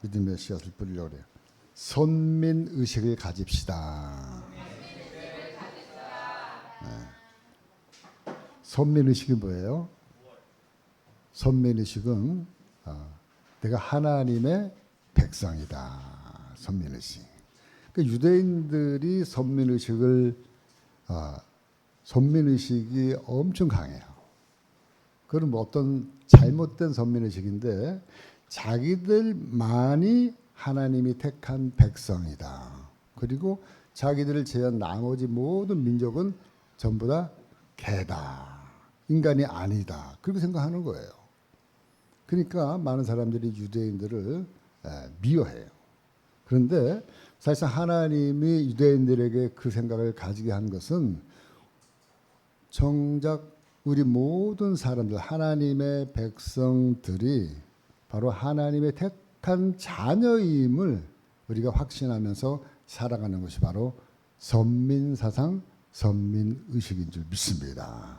믿음의 씨앗을 뿌리려고 그래요. 선민의식을 가집시다. 네. 선민의식이 뭐예요? 선민의식은 내가 하나님의 백성이다. 선민의식. 그러니까 유대인들이 선민의식이 엄청 강해요. 그건 뭐 어떤 잘못된 선민의식인데 자기들만이 하나님이 택한 백성이다. 그리고 자기들을 제한 나머지 모든 민족은 전부 다 개다. 인간이 아니다. 그렇게 생각하는 거예요. 그러니까 많은 사람들이 유대인들을 미워해요. 그런데 사실상 하나님이 유대인들에게 그 생각을 가지게 한 것은 정작 우리 모든 사람들, 하나님의 백성들이 바로 하나님의 택한 자녀임을 우리가 확신하면서 살아가는 것이 바로 선민사상, 선민의식인 줄 믿습니다.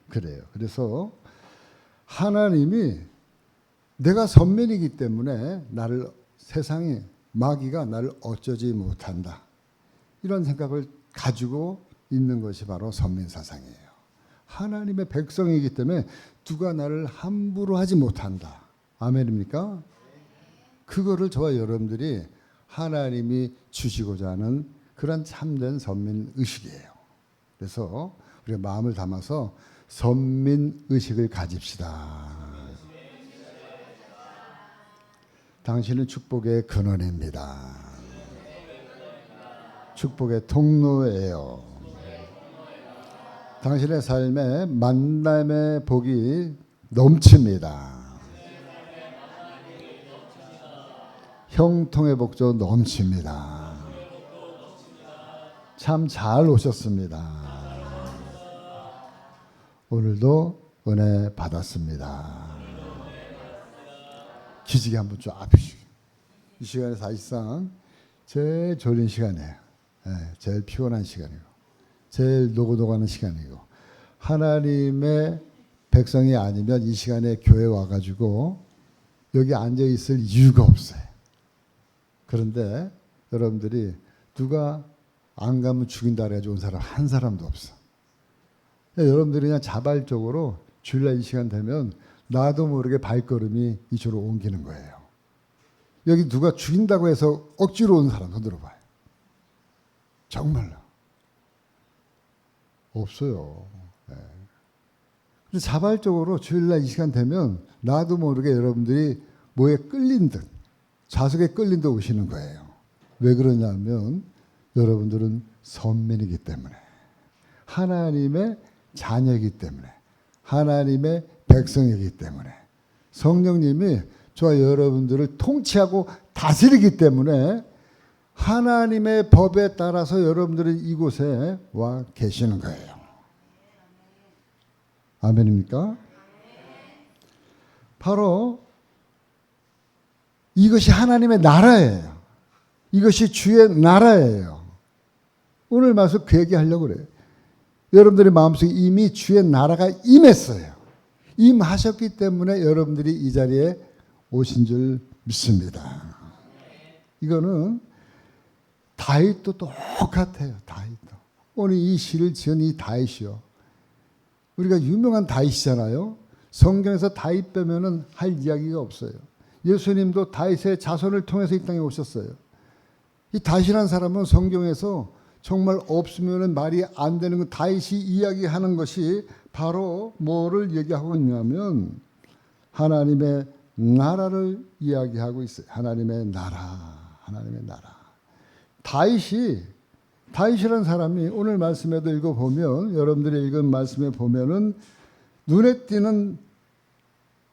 그래요. 그래서 하나님이 내가 선민이기 때문에 나를 세상에 마귀가 나를 어쩌지 못한다. 이런 생각을 가지고 있는 것이 바로 선민사상이에요. 하나님의 백성이기 때문에 누가 나를 함부로 하지 못한다. 아멘입니까? 그거를 저와 여러분들이 하나님이 주시고자 하는 그런 참된 선민의식이에요. 그래서 우리가 마음을 담아서 선민의식을 가집시다. 당신은 축복의 근원입니다. 축복의 통로예요. 당신의 삶에 만남의 복이 넘칩니다. 형통의 복도 넘칩니다. 참 잘 오셨습니다. 오늘도 은혜 받았습니다. 기지개 한번 쫙 펴시고. 이 시간에 사실상 제일 졸린 시간이에요. 제일 피곤한 시간이고 제일 노고노고하는 시간이고 하나님의 백성이 아니면 이 시간에 교회 와가지고 여기 앉아있을 이유가 없어요. 그런데 여러분들이 누가 안 가면 죽인다 그래가지고 온 사람 한 사람도 없어. 여러분들이 그냥 자발적으로 주일날 이 시간 되면 나도 모르게 발걸음이 이쪽으로 옮기는 거예요. 여기 누가 죽인다고 해서 억지로 온 사람 손 들어봐요. 정말로. 없어요. 그래서 자발적으로 주일날 이 시간 되면 나도 모르게 여러분들이 뭐에 끌린 듯 좌석에 끌린 듯 오시는 거예요. 왜 그러냐면 여러분들은 선민이기 때문에 하나님의 자녀이기 때문에 하나님의 백성이기 때문에 성령님이 저와 여러분들을 통치하고 다스리기 때문에 하나님의 법에 따라서 여러분들은 이곳에 와 계시는 거예요. 아멘입니까? 바로 이것이 하나님의 나라예요. 이것이 주의 나라예요. 오늘 말씀 그 얘기하려고 그래요. 여러분들의 마음속에 이미 주의 나라가 임했어요. 임하셨기 때문에 여러분들이 이 자리에 오신 줄 믿습니다. 이거는 다윗도 똑같아요. 다윗도. 오늘 이 시를 지은 이 다윗이요. 우리가 유명한 다윗이잖아요. 성경에서 다윗 빼면은 할 이야기가 없어요. 예수님도 다윗의 자손을 통해서 이 땅에 오셨어요. 이 다윗이라는 사람은 성경에서 정말 없으면 말이 안 되는 거 다윗이 이야기하는 것이 바로 뭐를 얘기하고 있냐면 하나님의 나라를 이야기하고 있어요. 하나님의 나라, 하나님의 나라. 다윗이라는 사람이 오늘 말씀에도 읽어보면 여러분들이 읽은 말씀에 보면은 눈에 띄는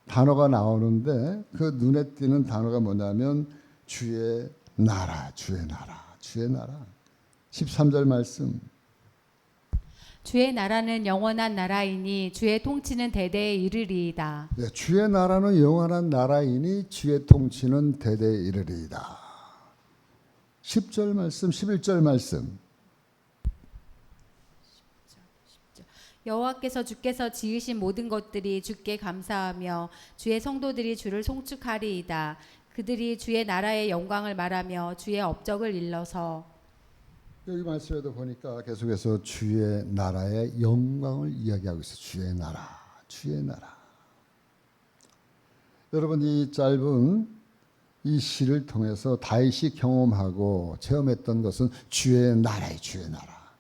단어가 나오는데 그 눈에 띄는 단어가 뭐냐면 주의 나라, 주의 나라, 주의 나라. 13절 말씀. 주의 나라는 영원한 나라이니 주의 통치는 대대에 이르리이다. 네, 주의 나라는 영원한 나라이니 주의 통치는 대대에 이르리이다. 10절 말씀, 11절 말씀. 여호와께서 주께서 지으신 모든 것들이 주께 감사하며 주의 성도들이 주를 송축하리이다. 그들이 주의 나라의 영광을 말하며 주의 업적을 일러서. 여기 말씀에도 보니까 계속해서 주의 나라의 영광을 이야기하고 있어요. 주의 나라, 주의 나라. 여러분, 이 짧은 이 시를 통해서 다윗이 경험하고 체험했던 것은 주의 나라예요. 주의 나라.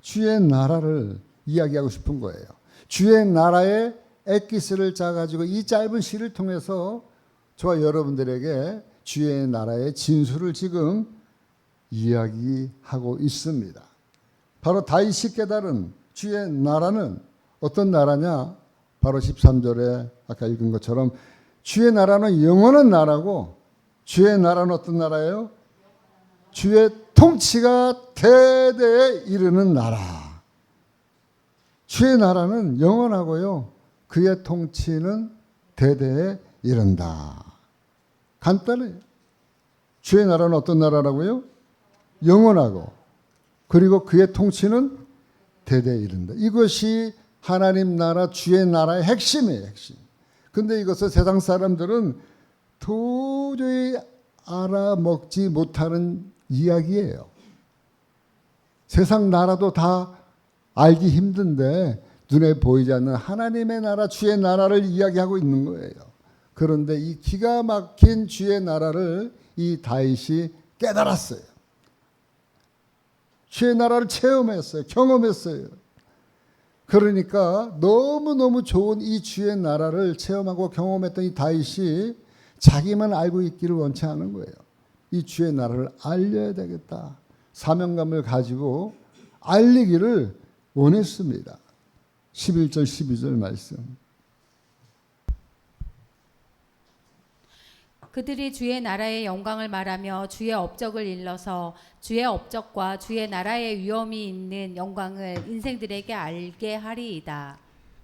주의 나라를 이야기하고 싶은 거예요. 주의 나라의 엑기스를 짜가지고 이 짧은 시를 통해서 저와 여러분들에게 주의 나라의 진수를 지금 이야기하고 있습니다. 바로 다윗이 깨달은 주의 나라는 어떤 나라냐? 바로 13절에 아까 읽은 것처럼 주의 나라는 영원한 나라고, 주의 나라는 어떤 나라예요? 주의 통치가 대대에 이르는 나라. 주의 나라는 영원하고요, 그의 통치는 대대에 이른다. 간단해요. 주의 나라는 어떤 나라라고요? 영원하고, 그리고 그의 통치는 대대에 이른다. 이것이 하나님 나라, 주의 나라의 핵심이에요. 핵심. 근데 이것을 세상 사람들은 도저히 알아먹지 못하는 이야기예요. 세상 나라도 다 알기 힘든데 눈에 보이지 않는 하나님의 나라, 주의 나라를 이야기하고 있는 거예요. 그런데 이 기가 막힌 주의 나라를 이 다윗이 깨달았어요. 주의 나라를 체험했어요. 경험했어요. 그러니까 너무너무 좋은 이 주의 나라를 체험하고 경험했던 이 다윗이 자기만 알고 있기를 원치 않은 거예요. 이 주의 나라를 알려야 되겠다. 사명감을 가지고 알리기를 원했습니다. 11절 12절 말씀. 그들이 주의 나라의 영광을 말하며 주의 업적을 일러서 주의 업적과 주의 나라의 위엄이 있는 영광을 인생들에게 알게 하리이다.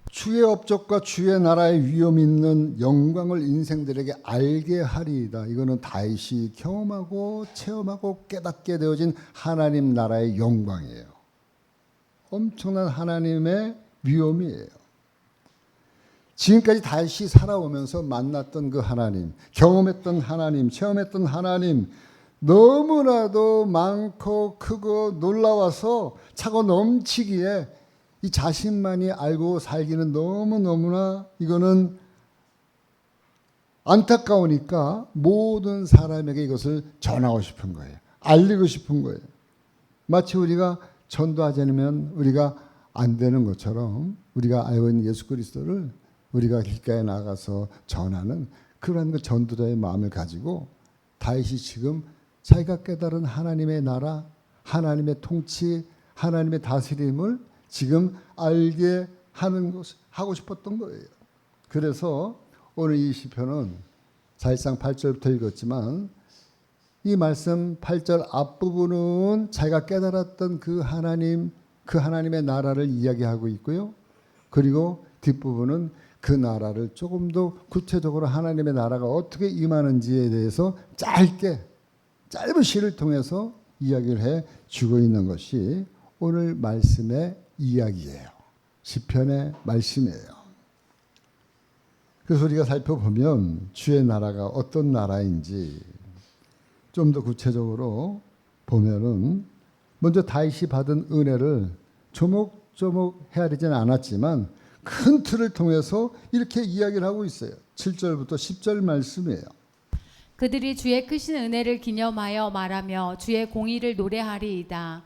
주의 업적과 주의 나라의 위엄이 있는 영광을 인생들에게 알게 하리이다. 이거는 다윗이 경험하고 체험하고 깨닫게 되어진 하나님 나라의 영광이에요. 엄청난 하나님의 위엄이에요. 지금까지 다윗이 살아오면서 만났던 그 하나님, 경험했던 하나님, 체험했던 하나님, 너무나도 많고 크고 놀라워서 차고 넘치기에 이 자신만이 알고 살기는 너무너무나 이거는 안타까우니까 모든 사람에게 이것을 전하고 싶은 거예요. 알리고 싶은 거예요. 마치 우리가 전도하지 않으면 우리가 안 되는 것처럼 우리가 알고 있는 예수 그리스도를 우리가 길가에 나가서 전하는 그런 그 전도자의 마음을 가지고 다윗이 지금 자기가 깨달은 하나님의 나라, 하나님의 통치, 하나님의 다스림을 지금 알게 하는 것, 하고 싶었던 거예요. 그래서 오늘 이 시편은 사실상 8절부터 읽었지만 이 말씀 8절 앞부분은 자기가 깨달았던 그 하나님의 나라를 이야기하고 있고요. 그리고 뒷부분은 그 나라를 조금 더 구체적으로 하나님의 나라가 어떻게 임하는지에 대해서 짧은 시를 통해서 이야기를 해 주고 있는 것이 오늘 말씀의 이야기예요. 시편의 말씀이에요. 그래서 우리가 살펴보면 주의 나라가 어떤 나라인지 좀 더 구체적으로 보면은 먼저 다윗이 받은 은혜를 조목조목 헤아리지는 않았지만 큰 틀을 통해서 이렇게 이야기를 하고 있어요. 7절부터 10절 말씀이에요. 그들이 주의 크신 은혜를 기념하여 말하며 주의 공의를 노래하리이다.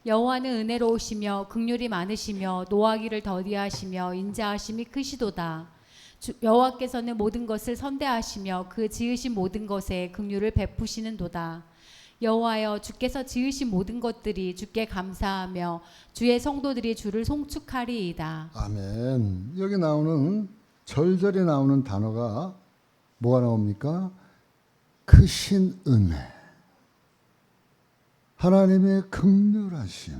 여호와는 은혜로우시며 긍휼이 많으시며 노하기를 더디하시며 인자하심이 크시도다. 여호와께서는 모든 것을 선대하시며 그 지으신 모든 것에 긍휼을 베푸시는도다. 여호와여, 주께서 지으신 모든 것들이 주께 감사하며 주의 성도들이 주를 송축하리이다. 아멘. 여기 나오는 절절히 나오는 단어가 뭐가 나옵니까? 크신 은혜, 하나님의 긍휼하심,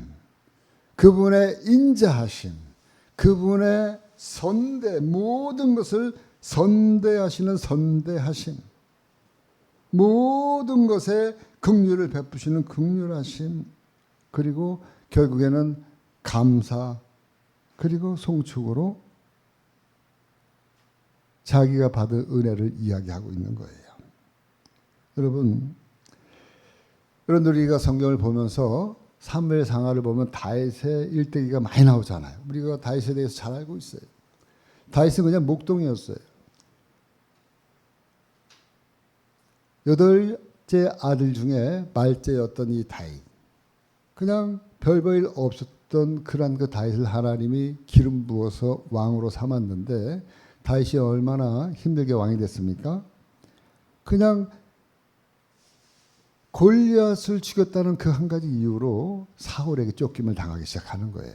그분의 인자하심, 그분의 선대, 모든 것을 선대하시는 선대하심, 모든 것에 긍휼을 베푸시는 긍휼하심, 그리고 결국에는 감사, 그리고 송축으로 자기가 받은 은혜를 이야기하고 있는 거예요. 여러분 우리가 성경을 보면서 사무엘 상하를 보면 다윗의 일대기가 많이 나오잖아요. 우리가 다윗에 대해서 잘 알고 있어요. 다윗은 그냥 목동이었어요. 8째 아들 중에 말째였던 이 다윗. 그냥 별 볼 일 없었던 그런 그 다윗을 하나님이 기름 부어서 왕으로 삼았는데 다윗이 얼마나 힘들게 왕이 됐습니까? 그냥 골리앗을 죽였다는 그 한 가지 이유로 사울에게 쫓김을 당하기 시작하는 거예요.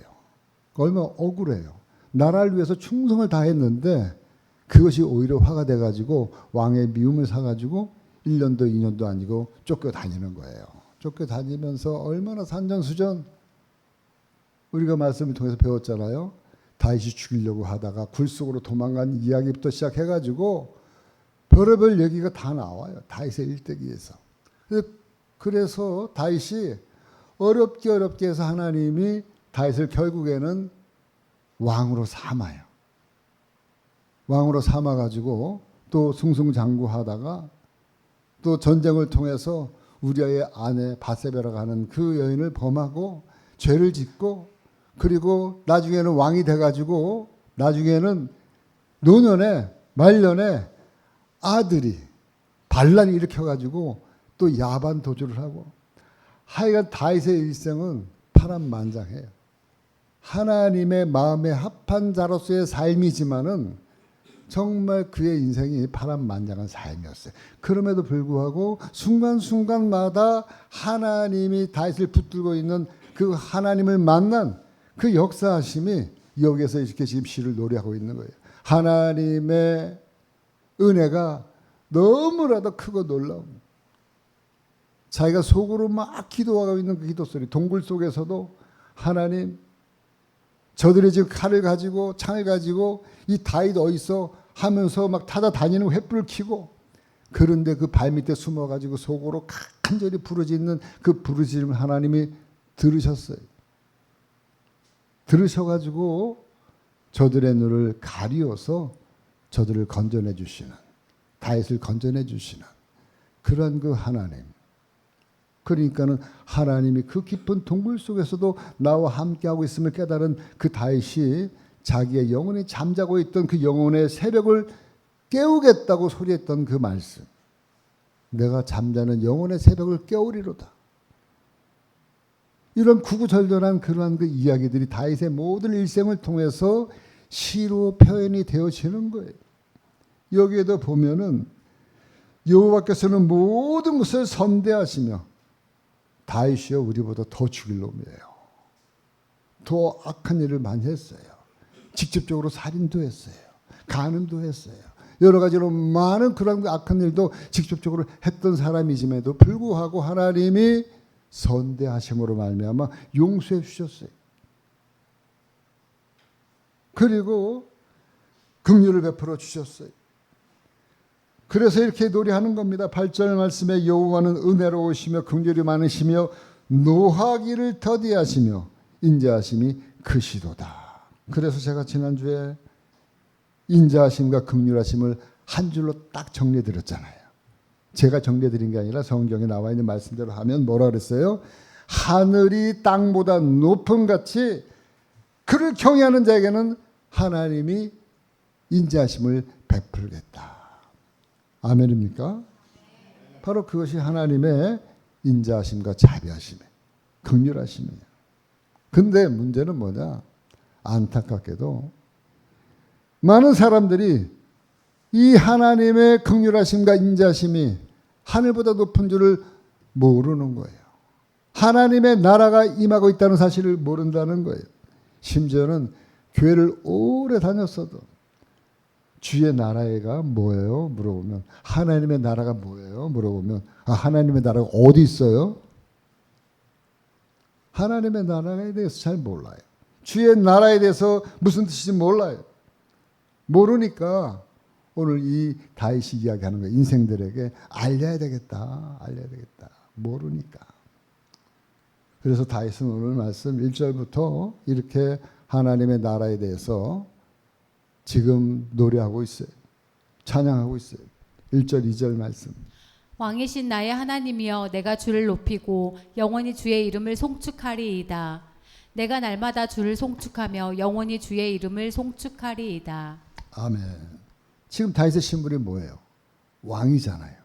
얼마나 억울해요. 나라를 위해서 충성을 다했는데 그것이 오히려 화가 돼가지고 왕의 미움을 사가지고 1년도 2년도 아니고 쫓겨다니는 거예요. 쫓겨다니면서 얼마나 산전수전, 우리가 말씀을 통해서 배웠잖아요. 다윗이 죽이려고 하다가 굴 속으로 도망간 이야기부터 시작해가지고 별의별 얘기가 다 나와요. 다윗의 일대기에서. 그래서 다윗이 어렵게 해서 하나님이 다윗을 결국에는 왕으로 삼아요. 왕으로 삼아가지고 또 승승장구하다가 또 전쟁을 통해서 우리아의 아내 바세바라고 하는 그 여인을 범하고 죄를 짓고, 그리고 나중에는 왕이 돼가지고 나중에는 노년에 말년에 아들이 반란을 일으켜가지고 또 야반 도주를 하고, 하여간 다윗의 일생은 파란만장해요. 하나님의 마음에 합한 자로서의 삶이지만은 정말 그의 인생이 파란만장한 삶이었어요. 그럼에도 불구하고 순간순간마다 하나님이 다윗을 붙들고 있는 그 하나님을 만난 그 역사하심이 여기에서 이렇게 지금 시를 노래하고 있는 거예요. 하나님의 은혜가 너무나도 크고 놀라운, 자기가 속으로 막 기도하고 있는 그 기도 소리, 동굴 속에서도 하나님, 저들이 지금 칼을 가지고 창을 가지고 이 다윗 어디서 하면서 막 타다다니는 횃불을 켜고, 그런데 그 발밑에 숨어가지고 속으로 간절히 부르짖는 그 부르짖음을 하나님이 들으셨어요. 들으셔가지고 저들의 눈을 가리어서 저들을 건져내 주시는, 다윗을 건져내 주시는 그런 그 하나님. 그러니까는 하나님이 그 깊은 동굴 속에서도 나와 함께하고 있음을 깨달은 그 다윗이 자기의 영혼이 잠자고 있던 그 영혼의 새벽을 깨우겠다고 소리했던 그 말씀. 내가 잠자는 영혼의 새벽을 깨우리로다. 이런 구구절절한 그러한 그 이야기들이 다윗의 모든 일생을 통해서 시로 표현이 되어지는 거예요. 여기에도 보면은 여호와께서는 모든 것을 선대하시며, 다윗이요 우리보다 더 죽일 놈이에요. 더 악한 일을 많이 했어요. 직접적으로 살인도 했어요. 간음도 했어요. 여러 가지로 많은 그런 악한 일도 직접적으로 했던 사람이짐에도 불구하고 하나님이 선대하심으로 말미암아 용서해 주셨어요. 그리고 긍휼을 베풀어 주셨어요. 그래서 이렇게 노래하는 겁니다. 8절 말씀에 여호와는 은혜로우시며 긍휼이 많으시며 노하기를 더디하시며 인자하심이 크시도다. 그래서 제가 지난주에 인자하심과 긍휼하심을 한 줄로 딱 정리해 드렸잖아요. 제가 정리해 드린 게 아니라 성경에 나와 있는 말씀대로 하면 뭐라 그랬어요? 하늘이 땅보다 높음 같이 그를 경외하는 자에게는 하나님이 인자하심을 베풀겠다. 아멘입니까? 바로 그것이 하나님의 인자하심과 자비하심이에요. 긍휼하심이에요. 근데 문제는 뭐냐? 안타깝게도 많은 사람들이 이 하나님의 긍휼하심과 인자하심이 하늘보다 높은 줄을 모르는 거예요. 하나님의 나라가 임하고 있다는 사실을 모른다는 거예요. 심지어는 교회를 오래 다녔어도 주의 나라가 뭐예요? 물어보면, 하나님의 나라가 뭐예요? 물어보면, 하나님의 나라가 어디 있어요? 하나님의 나라에 대해서 잘 몰라요. 주의 나라에 대해서 무슨 뜻인지 몰라요. 모르니까 오늘 이 다윗이 이야기하는 거예요. 인생들에게 알려야 되겠다. 알려야 되겠다. 모르니까. 그래서 다윗은 오늘 말씀 1절부터 이렇게 하나님의 나라에 대해서 지금 노래하고 있어요. 찬양하고 있어요. 1절, 2절 말씀. 왕이신 나의 하나님이여 내가 주를 높이고 영원히 주의 이름을 송축하리이다. 내가 날마다 주를 송축하며 영원히 주의 이름을 송축하리이다. 아멘. 지금 다윗의 신분이 뭐예요? 왕이잖아요.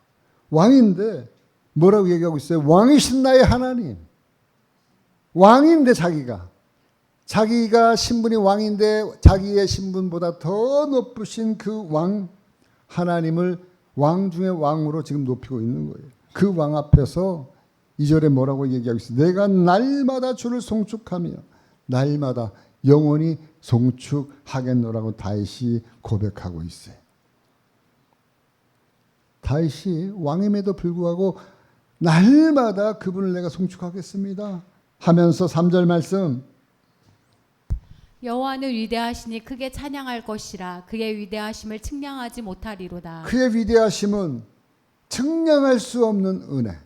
왕인데 뭐라고 얘기하고 있어요? 왕이신 나의 하나님. 왕인데 자기가 신분이 왕인데 자기의 신분보다 더 높으신 그 왕 하나님을 왕 중에 왕으로 지금 높이고 있는 거예요. 그 왕 앞에서 2절에 뭐라고 얘기하고 있어요? 내가 날마다 주를 송축하며 날마다 영원히 송축하겠노라고 다윗이 고백하고 있어요. 다윗이 왕임에도 불구하고 날마다 그분을 내가 송축하겠습니다 하면서 3절 말씀, 여호와는 위대하시니 크게 찬양할 것이라. 그의 위대하심을 측량하지 못하리로다. 그의 위대하심은 측량할 수 없는 은혜,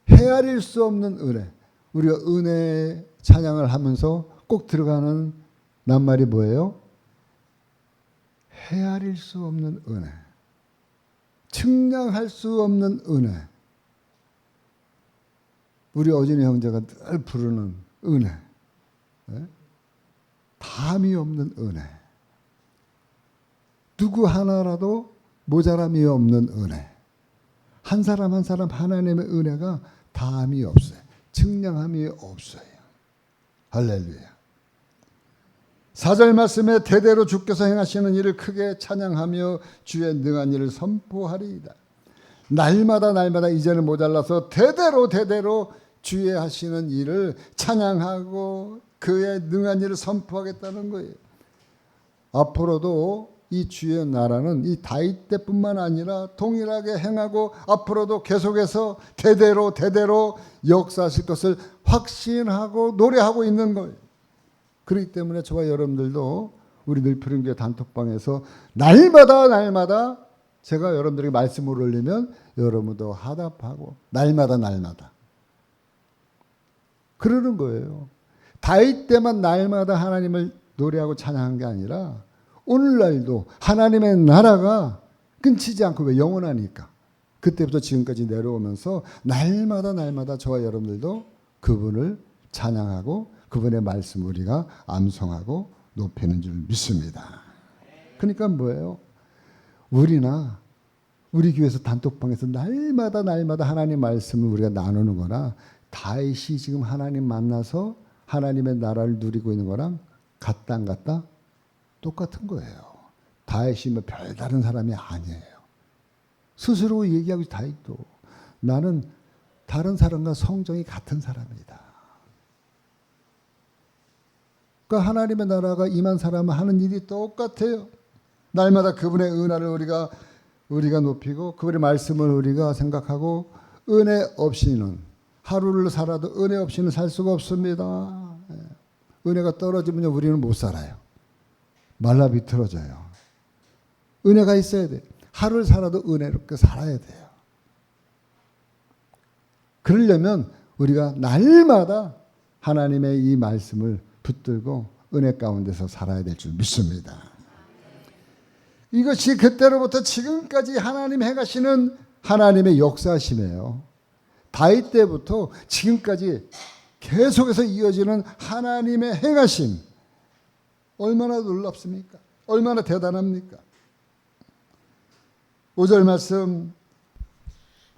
헤아릴 수 없는 은혜. 우리가 은혜 찬양을 하면서 꼭 들어가는 낱말이 뭐예요? 헤아릴 수 없는 은혜, 측량할 수 없는 은혜. 우리 어진이 형제가 늘 부르는 은혜, 담이 없는 은혜, 누구 하나라도 모자람이 없는 은혜. 한 사람 한 사람 하나님의 은혜가 담이 없어요. 측량함이 없어요. 할렐루야. 4절 말씀에 대대로 주께서 행하시는 일을 크게 찬양하며 주의 능한 일을 선포하리이다. 날마다 이제는 모자라서 대대로 주의 하시는 일을 찬양하고 그의 능한 일을 선포하겠다는 거예요. 앞으로도 이 주의 나라는 이 다윗 때뿐만 아니라 동일하게 행하고 앞으로도 계속해서 대대로 역사하실 것을 확신하고 노래하고 있는 거예요. 그렇기 때문에 저와 여러분들도 우리 늘푸른교회 단톡방에서 날마다 제가 여러분들에게 말씀을 올리면 여러분도 화답하고 날마다 그러는 거예요. 다윗 때만 날마다 하나님을 노래하고 찬양한 게 아니라 오늘날도 하나님의 나라가 끊치지 않고, 왜? 영원하니까. 그때부터 지금까지 내려오면서 날마다 저와 여러분들도 그분을 찬양하고 그분의 말씀을 우리가 암송하고 높이는 줄 믿습니다. 그러니까 뭐예요? 우리 교회에서 단톡방에서 날마다 하나님 말씀을 우리가 나누는 거나 다윗이 지금 하나님 만나서 하나님의 나라를 누리고 있는 거랑 같다 안 같다? 똑같은 거예요. 다윗이 뭐 별다른 사람이 아니에요. 스스로 얘기하고 다윗도 나는 다른 사람과 성정이 같은 사람이다. 그러니까 하나님의 나라가 임한 사람은 하는 일이 똑같아요. 날마다 그분의 은혜를 우리가 높이고 그분의 말씀을 우리가 생각하고, 은혜 없이는 하루를 살아도 은혜 없이는 살 수가 없습니다. 은혜가 떨어지면 우리는 못 살아요. 말라 비틀어져요. 은혜가 있어야 돼. 하루를 살아도 은혜롭게 살아야 돼요. 그러려면 우리가 날마다 하나님의 이 말씀을 붙들고 은혜 가운데서 살아야 될 줄 믿습니다. 이것이 그때로부터 지금까지 하나님 행하시는 하나님의 역사심이에요. 다윗 때부터 지금까지 계속해서 이어지는 하나님의 행하심. 얼마나 놀랍습니까? 얼마나 대단합니까? 5절 말씀,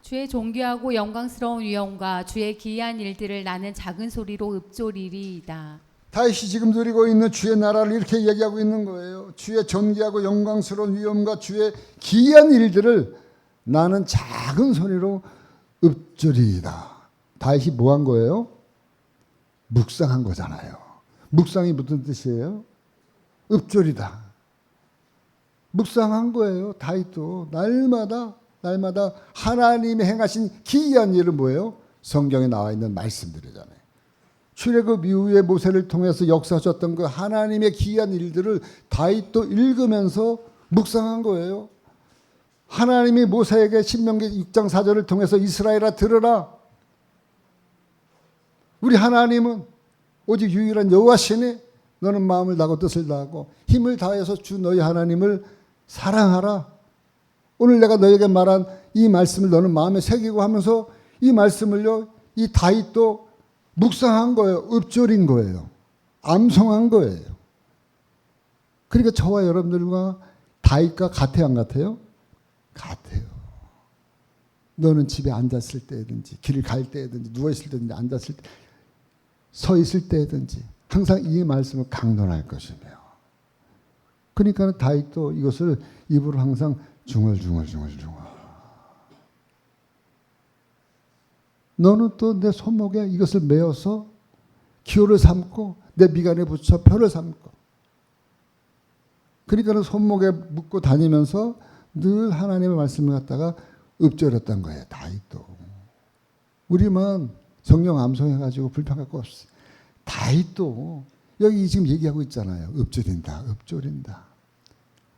주의 존귀하고 영광스러운 위엄과 주의 기이한 일들을 나는 작은 소리로 읊조리리이다. 다윗이 지금 누리고 있는 주의 나라를 이렇게 얘기하고 있는 거예요. 주의 존귀하고 영광스러운 위엄과 주의 기이한 일들을 나는 작은 소리로 읊조리이다. 다윗이 뭐 한 거예요? 묵상한 거잖아요. 묵상이 무슨 뜻이에요? 읊조리다. 묵상한 거예요. 다윗도 날마다 하나님이 행하신 기이한 일은 뭐예요? 성경에 나와 있는 말씀들이잖아요. 출애굽 이후에 모세를 통해서 역사하셨던 그 하나님의 기이한 일들을 다윗도 읽으면서 묵상한 거예요. 하나님이 모세에게 신명기 6장 4절을 통해서 이스라엘아 들으라. 우리 하나님은 오직 유일한 여호와시니 너는 마음을 다하고 뜻을 다하고 힘을 다해서 주 너희 하나님을 사랑하라. 오늘 내가 너에게 말한 이 말씀을 너는 마음에 새기고 하면서 이 말씀을요, 이 다윗도 묵상한 거예요. 읊조린 거예요. 암송한 거예요. 그러니까 저와 여러분들과 다윗과 같아요, 안 같아요? 같아요. 너는 집에 앉았을 때든지 길을 갈 때든지 누워있을 때든지 앉았을 때 서 있을 때든지 항상 이 말씀을 강론할 것이며, 그러니까 다윗도 이것을 입으로 항상 중얼중얼 너는 또 내 손목에 이것을 메어서 기호를 삼고 내 미간에 붙여 표를 삼고, 그러니까 손목에 묶고 다니면서 늘 하나님의 말씀을 갖다가 읊조렸던 거예요. 다윗도. 우리만 성령 암송해가지고 불평할 거 없어요. 다윗도 여기 지금 얘기하고 있잖아요. 읊조린다.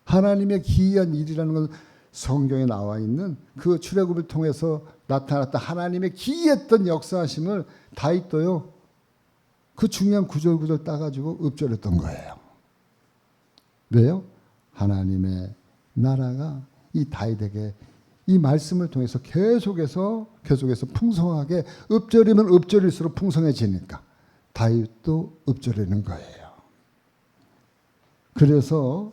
하나님의 기이한 일이라는 건 성경에 나와 있는 그 출애굽을 통해서 나타났던 하나님의 기이했던 역사하심을 다윗도요, 그 중요한 구절 따가지고 읊조렸던 거예요. 왜요? 하나님의 나라가 이 다윗에게 이 말씀을 통해서 계속해서 풍성하게 읊조리면 읊조릴수록 풍성해지니까 다윗도 읊조리는 거예요. 그래서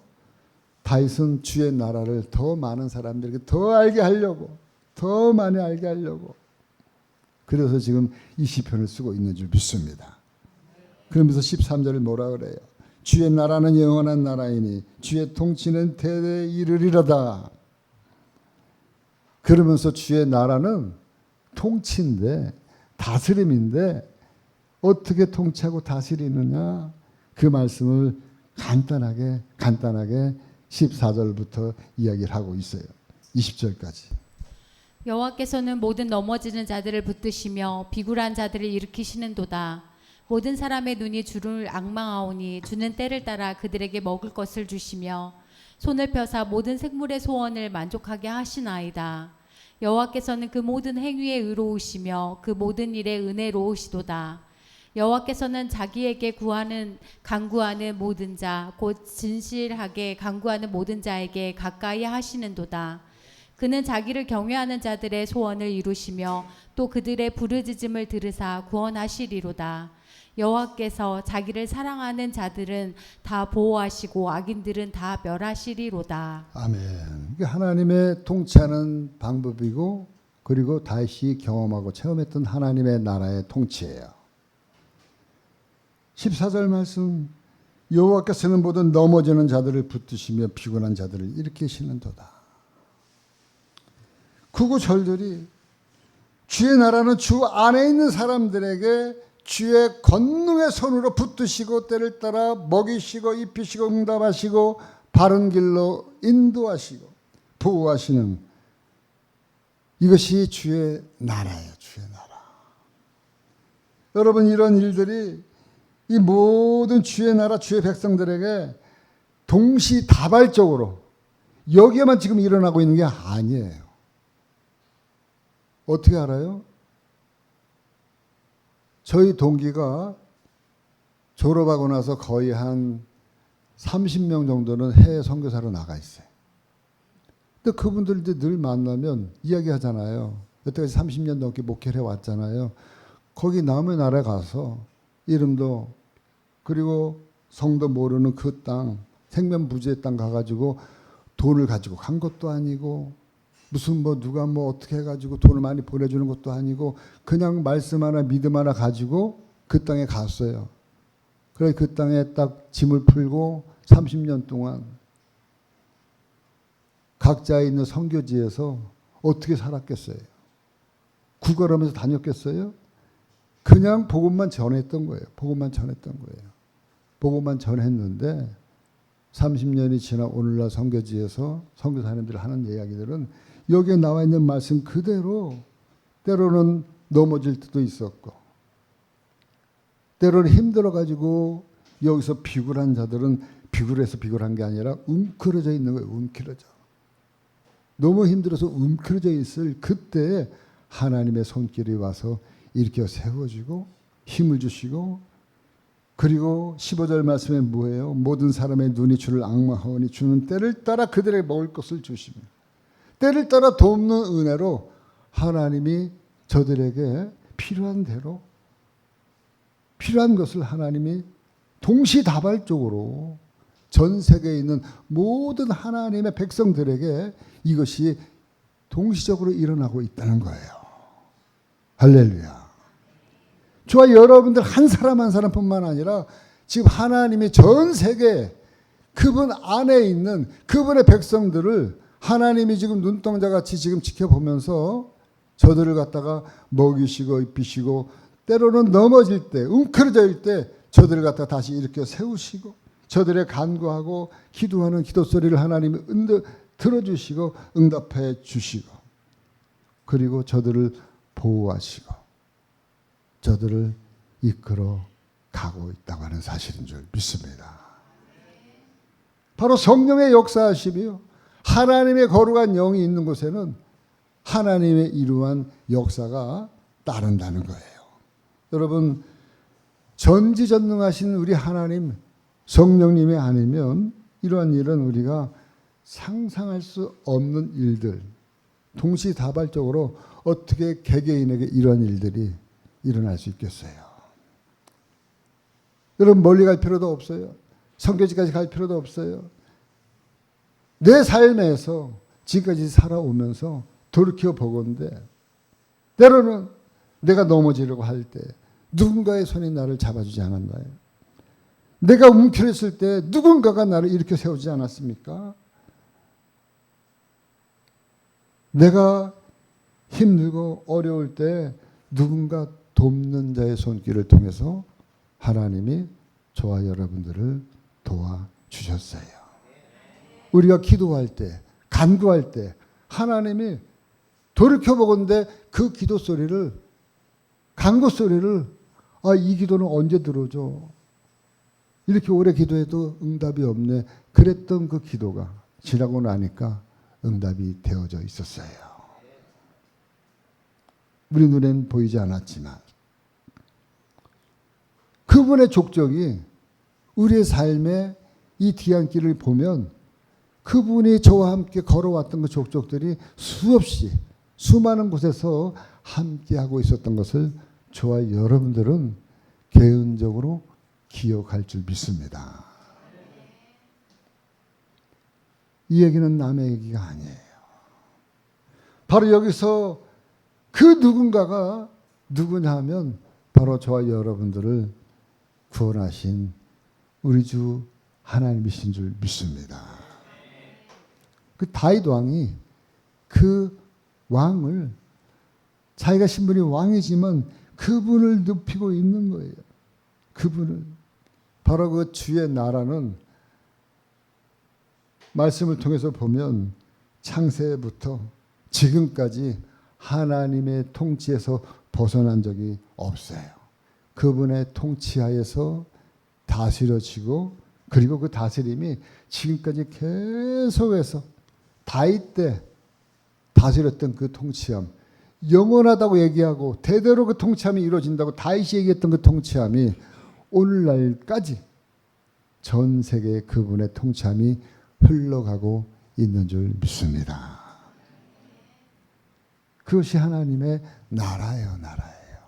다윗은 주의 나라를 더 많은 사람들에게 더 알게 하려고, 더 많이 알게 하려고, 그래서 지금 이 시편을 쓰고 있는 줄 믿습니다. 그러면서 13절을 뭐라 그래요? 주의 나라는 영원한 나라이니 주의 통치는 대대에 이르리로다. 그러면서 주의 나라는 통치인데, 다스림인데 어떻게 통치하고 다스리느냐, 그 말씀을 간단하게 14절부터 이야기를 하고 있어요. 20절까지. 여호와께서는 모든 넘어지는 자들을 붙드시며 비굴한 자들을 일으키시는도다. 모든 사람의 눈이 주를 앙망하오니 주는 때를 따라 그들에게 먹을 것을 주시며 손을 펴사 모든 생물의 소원을 만족하게 하시나이다. 여호와께서는 그 모든 행위에 의로우시며 그 모든 일에 은혜로우시도다. 여호와께서는 자기에게 간구하는 모든 자, 곧 진실하게 간구하는 모든 자에게 가까이 하시는도다. 그는 자기를 경외하는 자들의 소원을 이루시며 또 그들의 부르짖음을 들으사 구원하시리로다. 여호와께서 자기를 사랑하는 자들은 다 보호하시고 악인들은 다 멸하시리로다. 아멘. 이게 하나님의 통치하는 방법이고, 그리고 다윗이 경험하고 체험했던 하나님의 나라의 통치예요. 14절 말씀, 여호와께서는 모든 넘어지는 자들을 붙드시며 피곤한 자들을 일으키시는도다. 구구절들이 주의 나라는 주 안에 있는 사람들에게 주의 권능의 손으로 붙드시고 때를 따라 먹이시고 입히시고 응답하시고 바른 길로 인도하시고 보호하시는, 이것이 주의 나라예요. 주의 나라. 여러분, 이런 일들이 이 모든 주의 나라 주의 백성들에게 동시다발적으로 여기에만 지금 일어나고 있는 게 아니에요. 어떻게 알아요? 저희 동기가 졸업하고 나서 거의 한 30명 정도는 해외 선교사로 나가 있어요. 근데 그분들 이제 늘 만나면 이야기하잖아요. 여태까지 30년 넘게 목회를 해왔잖아요. 거기 남의 나라에 가서 이름도, 그리고 성도 모르는 그 땅, 생면부지의 땅 가가지고 돈을 가지고 간 것도 아니고, 무슨 누가 어떻게 해가지고 돈을 많이 보내주는 것도 아니고, 그냥 말씀 하나 믿음 하나 가지고 그 땅에 갔어요. 그래서 그 땅에 딱 짐을 풀고 30년 동안 각자에 있는 선교지에서 어떻게 살았겠어요? 구걸하면서 다녔겠어요? 그냥 복음만 전했던 거예요. 복음만 전했는데 30년이 지나 오늘날 선교지에서 선교사님들 하는 이야기들은 여기에 나와 있는 말씀 그대로, 때로는 넘어질 때도 있었고, 때로는 힘들어가지고 여기서 비굴한 자들은 비굴해서 비굴한 게 아니라 움츠러져 있는 거예요. 움츠러져. 너무 힘들어서 움츠러져 있을 그때에 하나님의 손길이 와서 일으켜 세워주고 힘을 주시고, 그리고 15절 말씀에 뭐예요? 모든 사람의 눈이 주를 앙망하오니 주는 때를 따라 그들에게 먹을 것을 주시며 때를 따라 돕는 은혜로 하나님이 저들에게 필요한 대로 필요한 것을 하나님이 동시다발적으로 전 세계에 있는 모든 하나님의 백성들에게 이것이 동시적으로 일어나고 있다는 거예요. 할렐루야. 저와 여러분들 한 사람 한 사람뿐만 아니라 지금 하나님이 전 세계 그분 안에 있는 그분의 백성들을 하나님이 지금 눈동자같이 지금 지켜보면서 저들을 갖다가 먹이시고 입히시고 때로는 넘어질 때 움크러질 때 저들을 갖다가 다시 일으켜 세우시고 저들의 간구하고 기도하는 기도 소리를 하나님이 들어주시고 응답해 주시고 그리고 저들을 보호하시고 저들을 이끌어 가고 있다고 하는 사실인 줄 믿습니다. 바로 성령의 역사하심이요. 하나님의 거룩한 영이 있는 곳에는 하나님의 이루한 역사가 따른다는 거예요. 여러분, 전지전능하신 우리 하나님 성령님이 아니면 이러한 일은 우리가 상상할 수 없는 일들, 동시다발적으로 어떻게 개개인에게 이러한 일들이 일어날 수 있겠어요. 여러분 멀리 갈 필요도 없어요. 성교지까지 갈 필요도 없어요. 내 삶에서 지금까지 살아오면서 돌이켜보건대 때로는 내가 넘어지려고 할 때 누군가의 손이 나를 잡아주지 않았나요? 내가 움츠렸을 때 누군가가 나를 일으켜 세우지 않았습니까? 내가 힘들고 어려울 때 누군가 돕는 자의 손길을 통해서 하나님이 저와 여러분들을 도와주셨어요. 우리가 기도할 때, 간구할 때 하나님이 돌이켜보건대 그 기도 소리를, 간구 소리를 이 기도는 언제 들어줘? 이렇게 오래 기도해도 응답이 없네. 그랬던 그 기도가 지나고 나니까 응답이 되어져 있었어요. 우리 눈엔 보이지 않았지만 그분의 족적이 우리의 삶의 이 뒤안길을 보면 그분이 저와 함께 걸어왔던 그 족적들이 수없이 수많은 곳에서 함께하고 있었던 것을 저와 여러분들은 개인적으로 기억할 줄 믿습니다. 이 얘기는 남의 얘기가 아니에요. 바로 여기서 그 누군가가 누구냐 하면 바로 저와 여러분들을 구원하신 우리 주 하나님이신 줄 믿습니다. 그 다윗 왕이 그 왕을 자기가 신분이 왕이지만 그분을 눕히고 있는 거예요. 그분을. 바로 그 주의 나라는 말씀을 통해서 보면 창세부터 지금까지 하나님의 통치에서 벗어난 적이 없어요. 그분의 통치하에서 다스려지고 그리고 그 다스림이 지금까지 계속해서 다윗 때 다스렸던 그 통치함, 영원하다고 얘기하고 대대로 그 통치함이 이루어진다고 다윗이 얘기했던 그 통치함이 오늘날까지 전 세계에 그분의 통치함이 흘러가고 있는 줄 믿습니다. 그것이 하나님의 나라예요, 나라예요.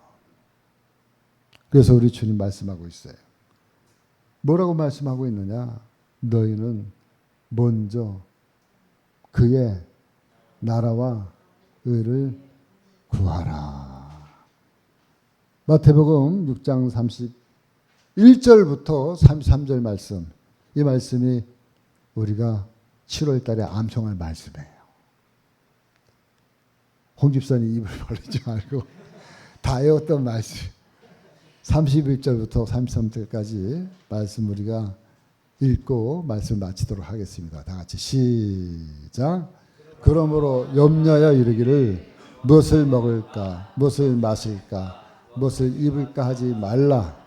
그래서 우리 주님 말씀하고 있어요. 뭐라고 말씀하고 있느냐? 너희는 먼저 그의 나라와 의를 구하라. 마태복음 6장 31절부터 33절 말씀, 이 말씀이 우리가 7월 달에 암송할 말씀이에요. 홍 집사님 입을 벌리지 말고 다 외웠던 말씀. 31절부터 33절까지 말씀 우리가 읽고 말씀 마치도록 하겠습니다. 다 같이 시작. 그러므로 염려하여 이르기를 무엇을 먹을까, 무엇을 마실까, 무엇을 입을까 하지 말라.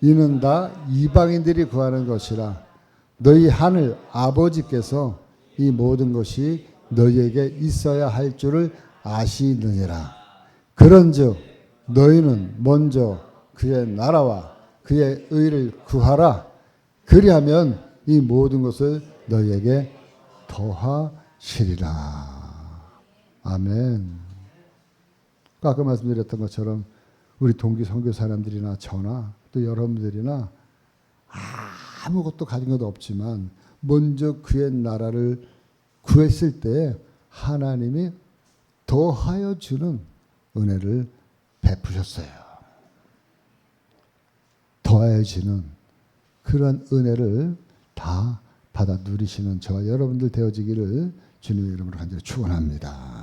이는 다 이방인들이 구하는 것이라. 너희 하늘 아버지께서 이 모든 것이 너희에게 있어야 할 줄을 아시느니라. 그런즉 너희는 먼저 그의 나라와 그의 의를 구하라. 그리하면 이 모든 것을 너희에게 더하시리라. 아멘. 아까 말씀드렸던 것처럼 우리 동기 선교 사람들이나 저나 또 여러분들이나 아무것도 가진 것도 없지만 먼저 그의 나라를 구했을 때 하나님이 더하여 주는 은혜를 베푸셨어요. 더하여 주는 그런 은혜를 다 받아 누리시는 저와 여러분들 되어지기를 주님의 이름으로 간절히 축원합니다.